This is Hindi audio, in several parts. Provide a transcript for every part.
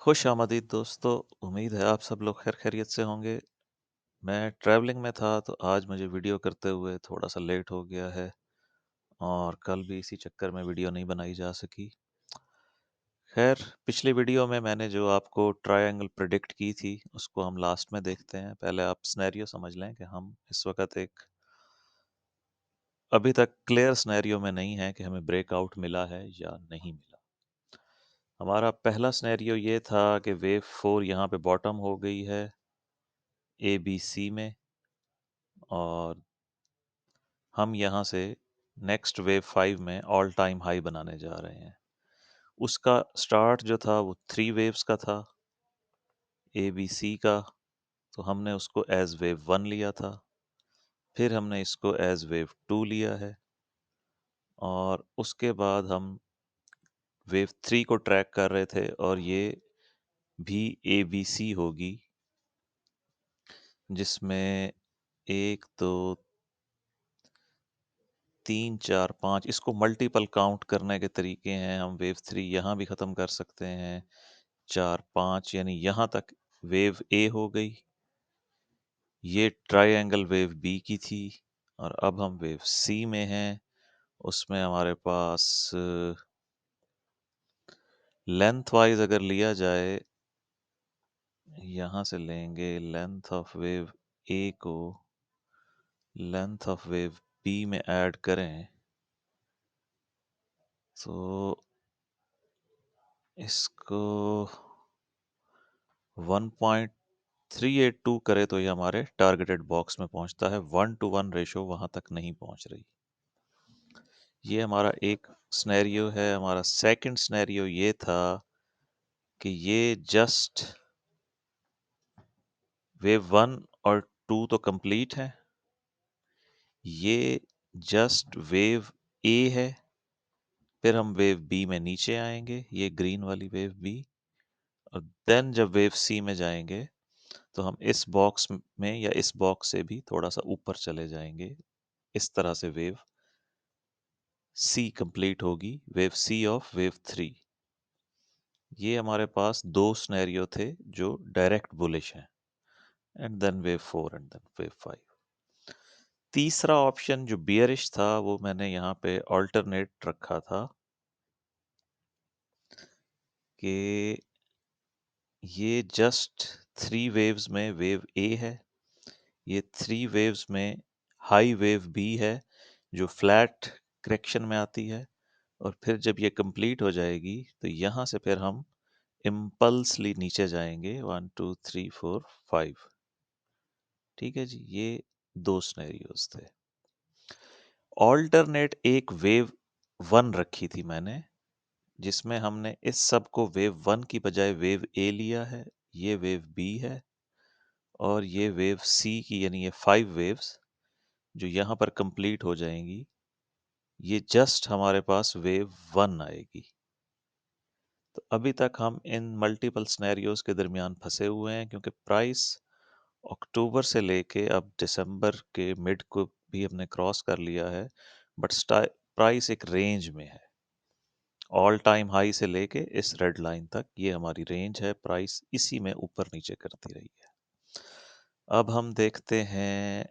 खुश आमदीद दोस्तों। उम्मीद है आप सब लोग खैर खैरियत से होंगे। मैं ट्रैवलिंग में था तो आज मुझे वीडियो करते हुए थोड़ा सा लेट हो गया है और कल भी इसी चक्कर में वीडियो नहीं बनाई जा सकी। खैर, पिछली वीडियो में मैंने जो आपको ट्रायंगल प्रिडिक्ट की थी उसको हम लास्ट में देखते हैं। पहले आप सिनेरियो समझ लें कि हम इस वक्त एक अभी तक क्लियर सिनेरियो में नहीं है कि हमें ब्रेकआउट मिला है या नहीं मिला। हमारा पहला सिनेरियो ये था कि वेव 4 यहाँ पे बॉटम हो गई है ए बी सी में, और हम यहाँ से नेक्स्ट वेव 5 में ऑल टाइम हाई बनाने जा रहे हैं। उसका स्टार्ट जो था वो 3 वेव्स का था, ए बी सी का। तो हमने उसको एज वेव 1 लिया था, फिर हमने इसको एज वेव 2 लिया है, और उसके बाद हम वेव 3 को ट्रैक कर रहे थे, और ये भी ए बी सी होगी, जिसमें 1 2 3 4 5 इसको मल्टीपल काउंट करने के तरीके हैं। हम वेव 3 यहाँ भी ख़त्म कर सकते हैं, 4 5 यानी यहाँ तक वेव ए हो गई। ये ट्रायंगल वेव बी की थी, और अब हम वेव सी में हैं। उसमें हमारे पास लेंथ वाइज अगर लिया जाए, यहाँ से लेंगे लेंथ ऑफ वेव ए को लेंथ ऑफ वेव बी में ऐड करें तो इसको 1.382 करे तो ये हमारे टारगेटेड बॉक्स में पहुंचता है। 1:1 रेशो वहां तक नहीं पहुंच रही। ये हमारा एक स्नैरियो है। हमारा सेकंड स्नैरियो ये था कि ये जस्ट वेव 1 और 2 तो कंप्लीट है, ये जस्ट वेव ए है। फिर हम वेव बी में नीचे आएंगे, ये ग्रीन वाली वेव बी, और देन जब वेव सी में जाएंगे तो हम इस बॉक्स में या इस बॉक्स से भी थोड़ा सा ऊपर चले जाएंगे। इस तरह से वेव सी कंप्लीट होगी, वेव सी ऑफ वेव 3। ये हमारे पास दो स्नैरियो थे जो डायरेक्ट बुलिश हैं, and then wave 4 and then wave 5। तीसरा ऑप्शन जो बियरिश था वो मैंने यहाँ पे ऑल्टरनेट रखा था कि ये जस्ट 3 वेव्स में वेव ए है, ये 3 वेव्स में हाई वेव बी है जो फ्लैट करेक्शन में आती है, और फिर जब ये कंप्लीट हो जाएगी तो यहाँ से फिर हम इम्पल्सली नीचे जाएंगे 1 2 3 4 5। ठीक है जी, ये दो स्नैरियोज थे। ऑल्टरनेट एक वेव 1 रखी थी मैंने, जिसमें हमने इस सब को वेव 1 की बजाय वेव ए लिया है। ये वेव बी है, और ये वेव सी की, यानी ये 5 वेव्स जो यहाँ पर कंप्लीट हो जाएंगी, ये जस्ट हमारे पास वेव 1 आएगी। तो अभी तक हम इन मल्टीपल स्नैरियोज के दरमियान फंसे हुए हैं, क्योंकि प्राइस अक्टूबर से लेके अब दिसंबर के मिड को भी हमने क्रॉस कर लिया है, बट प्राइस एक रेंज में है। ऑल टाइम हाई से लेके इस रेड लाइन तक ये हमारी रेंज है, प्राइस इसी में ऊपर नीचे करती रही है। अब हम देखते हैं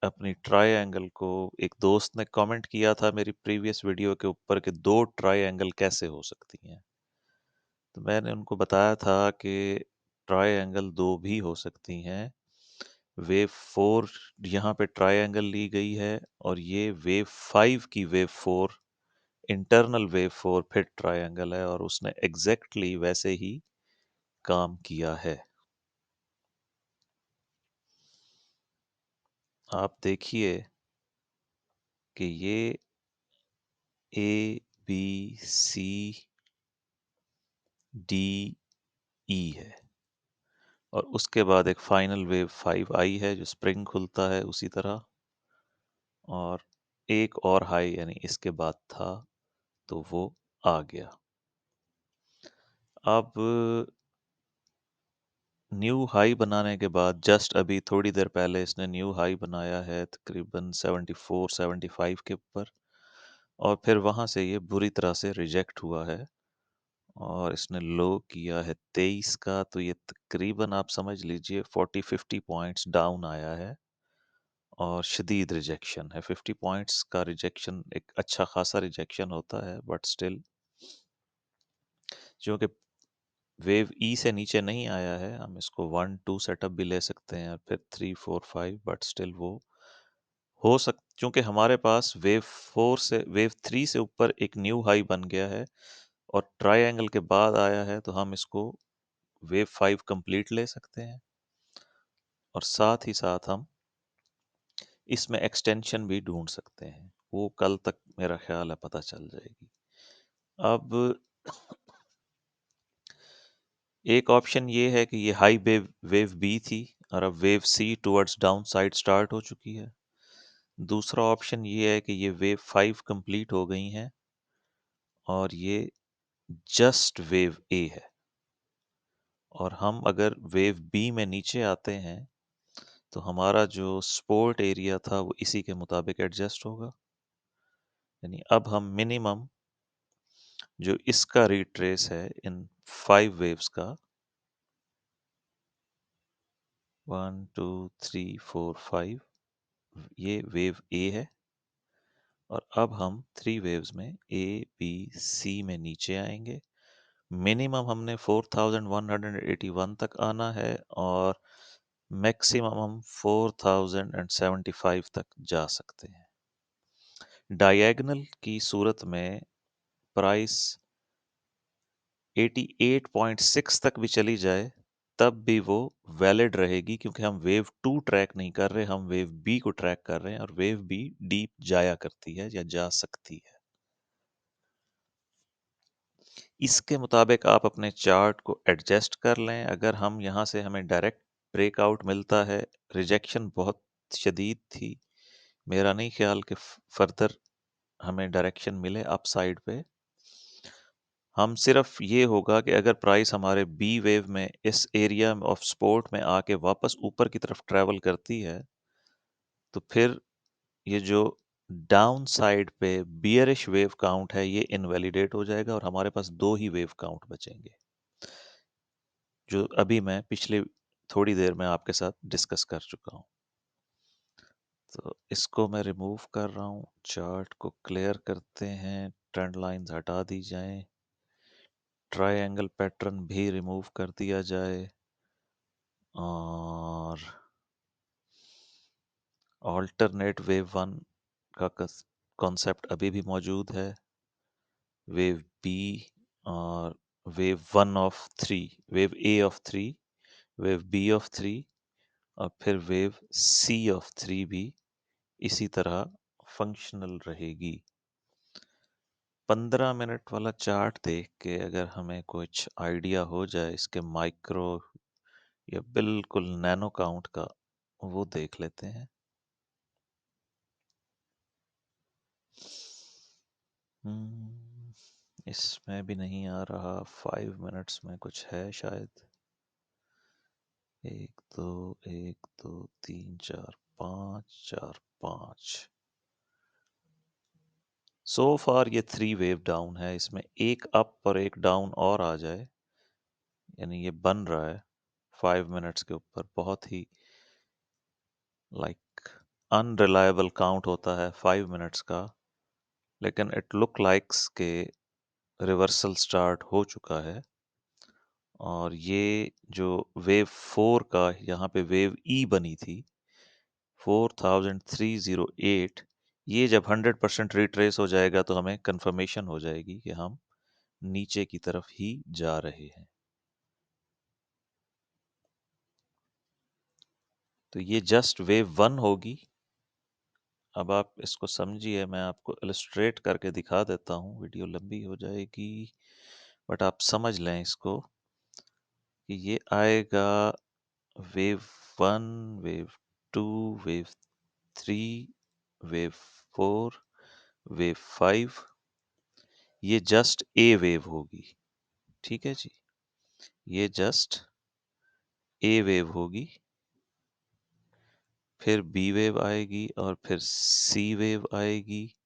अपनी ट्रायंगल को। एक दोस्त ने कमेंट किया था मेरी प्रीवियस वीडियो के ऊपर कि दो ट्रायंगल कैसे हो सकती हैं, तो मैंने उनको बताया था कि ट्रायंगल दो भी हो सकती हैं। वेव 4 यहाँ पे ट्रायंगल ली गई है, और ये वेव 5 की वेव 4, इंटरनल वेव 4 फिर ट्रायंगल है, और उसने एग्जैक्टली वैसे ही काम किया है। आप देखिए कि ये ए बी सी डी ई है, और उसके बाद एक फाइनल वेव 5 आई है जो स्प्रिंग खुलता है उसी तरह, और एक और हाई यानी इसके बाद था, तो वो आ गया। अब न्यू हाई बनाने के बाद जस्ट अभी थोड़ी देर पहले इसने न्यू हाई बनाया है तकरीबन 74 75 के ऊपर, और फिर वहाँ से ये बुरी तरह से रिजेक्ट हुआ है, और इसने लो किया है 23 का, तो ये तकरीबन आप समझ लीजिए 40-50 पॉइंट्स डाउन आया है और शदीद रिजेक्शन है। 50 पॉइंट्स का रिजेक्शन एक अच्छा खासा रिजेक्शन होता है, बट स्टिल चूँकि वेव ई से नीचे नहीं आया है, हम इसको 1-2 सेटअप भी ले सकते हैं और फिर 3-4-5, बट स्टिल वो हो सक चूँकि हमारे पास वेव 4 से वेव 3 से ऊपर एक न्यू हाई बन गया है और ट्रायंगल के बाद आया है, तो हम इसको वेव 5 कंप्लीट ले सकते हैं और साथ ही साथ हम इसमें एक्सटेंशन भी ढूंढ सकते हैं। वो कल तक मेरा ख्याल है पता चल जाएगी। अब एक ऑप्शन ये है कि ये हाई वेव वेव बी थी और अब wave C towards downside start हो चुकी है। दूसरा ऑप्शन ये है कि ये वेव 5 कंप्लीट हो गई हैं और ये जस्ट वेव ए है, और हम अगर वेव बी में नीचे आते हैं तो हमारा जो सपोर्ट एरिया था वो इसी के मुताबिक एडजस्ट होगा। यानी अब हम मिनिमम जो इसका रिट्रेस है इन 5 वेव्स का, 1 2 3 4 5, ये वेव ए है और अब हम 3 वेव्स में ए बी सी में नीचे आएंगे। मिनिमम हमने 4181 तक आना है और मैक्सिमम हम 4075 तक जा सकते हैं। डायगोनल की सूरत में प्राइस 88.6 तक भी चली जाए तब भी वो वैलिड रहेगी, क्योंकि हम वेव 2 ट्रैक नहीं कर रहे, हम वेव बी को ट्रैक कर रहे हैं और वेव बी डीप जाया करती है या जा सकती है। इसके मुताबिक आप अपने चार्ट को एडजस्ट कर लें। अगर हम यहाँ से हमें डायरेक्ट ब्रेकआउट मिलता है, रिजेक्शन बहुत शदीद थी, मेरा नहीं ख्याल कि फर्दर हमें डायरेक्शन मिले अपसाइड पे। हम सिर्फ ये होगा कि अगर प्राइस हमारे बी वेव में इस एरिया ऑफ सपोर्ट में आके वापस ऊपर की तरफ ट्रैवल करती है, तो फिर ये जो डाउन साइड पे बियरिश वेव काउंट है ये इनवैलिडेट हो जाएगा और हमारे पास दो ही वेव काउंट बचेंगे, जो अभी मैं पिछले थोड़ी देर में आपके साथ डिस्कस कर चुका हूँ। तो इसको मैं रिमूव कर रहा हूँ, चार्ट को क्लियर करते हैं, ट्रेंड लाइंस हटा दी जाएं, ट्रायंगल पैटर्न भी रिमूव कर दिया जाए और ऑल्टरनेट वेव वन का कॉन्सेप्ट अभी भी मौजूद है, वेव बी और wave one of three, wave A of three, wave B of three और फिर वेव सी ऑफ थ्री भी इसी तरह फंक्शनल रहेगी। 15 मिनट वाला चार्ट देख के अगर हमें कुछ आइडिया हो जाए इसके माइक्रो या बिल्कुल नैनो काउंट का, वो देख लेते हैं। इसमें भी नहीं आ रहा, 5 मिनट्स में कुछ है शायद। 1 2 1 2 3 4 5 4 5। सो फार ये 3 वेव डाउन है, इसमें एक अप और एक डाउन और आ जाए, यानी ये बन रहा है 5 मिनट्स के ऊपर। बहुत ही लाइक अनरिलायबल काउंट होता है 5 मिनट्स का, लेकिन इट लुक लाइक्स के रिवर्सल स्टार्ट हो चुका है। और ये जो वेव 4 का यहाँ पे वेव ई बनी थी 4308, ये जब 100% रिट्रेस हो जाएगा तो हमें कंफर्मेशन हो जाएगी कि हम नीचे की तरफ ही जा रहे हैं। तो ये जस्ट वेव वन होगी। अब आप इसको समझिए, मैं आपको इलस्ट्रेट करके दिखा देता हूँ, वीडियो लंबी हो जाएगी बट आप समझ लें इसको कि ये आएगा wave one, wave two, wave three, wave four, wave five, ये जस्ट ए वेव होगी। ठीक है जी, ये जस्ट ए वेव होगी, फिर बी वेव आएगी और फिर सी वेव आएगी,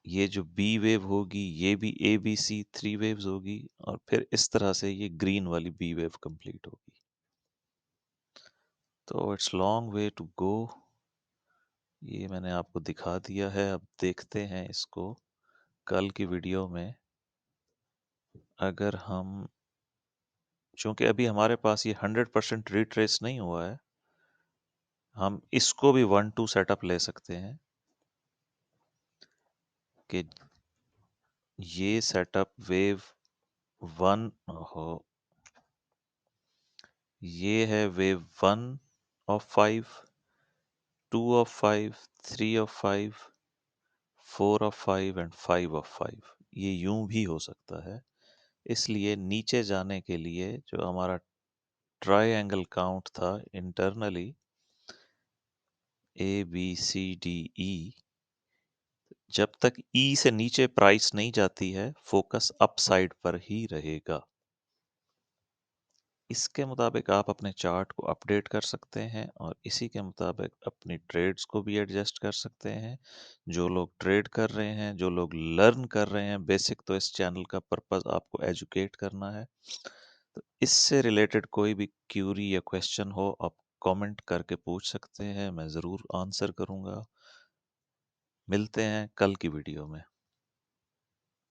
ये जो बी वेव होगी, ये भी ए, बी, सी 3 वेव्स होगी और फिर इस तरह से ये ग्रीन वाली बी वेव कंप्लीट होगी। तो it's long way to go. ये मैंने आपको दिखा दिया है, अब देखते हैं इसको कल की वीडियो में। अगर हम, चूँकि अभी हमारे पास ये 100% रिट्रेस नहीं हुआ है, हम इसको भी 1-2 सेटअप ले सकते हैं कि ये सेटअप वेव 1 हो, ये है wave 1 of 5, 2 of 5, 3 of 5, 4 of 5 and 5 of 5। ये यूं भी हो सकता है। इसलिए नीचे जाने के लिए जो हमारा ट्रायंगल काउंट था internally, A B C D E, जब तक ई से नीचे प्राइस नहीं जाती है, फोकस अप साइड पर ही रहेगा। इसके मुताबिक आप अपने चार्ट को अपडेट कर सकते हैं और इसी के मुताबिक अपनी ट्रेड्स को भी एडजस्ट कर सकते हैं। जो लोग ट्रेड कर रहे हैं, जो लोग लर्न कर रहे हैं बेसिक, तो इस चैनल का पर्पस आपको एजुकेट करना है। तो इससे रिलेटेड कोई भी क्यूरी या क्वेश्चन हो, आप कमेंट करके पूछ सकते हैं, मैं ज़रूर आंसर करूँगा। मिलते हैं कल की वीडियो में।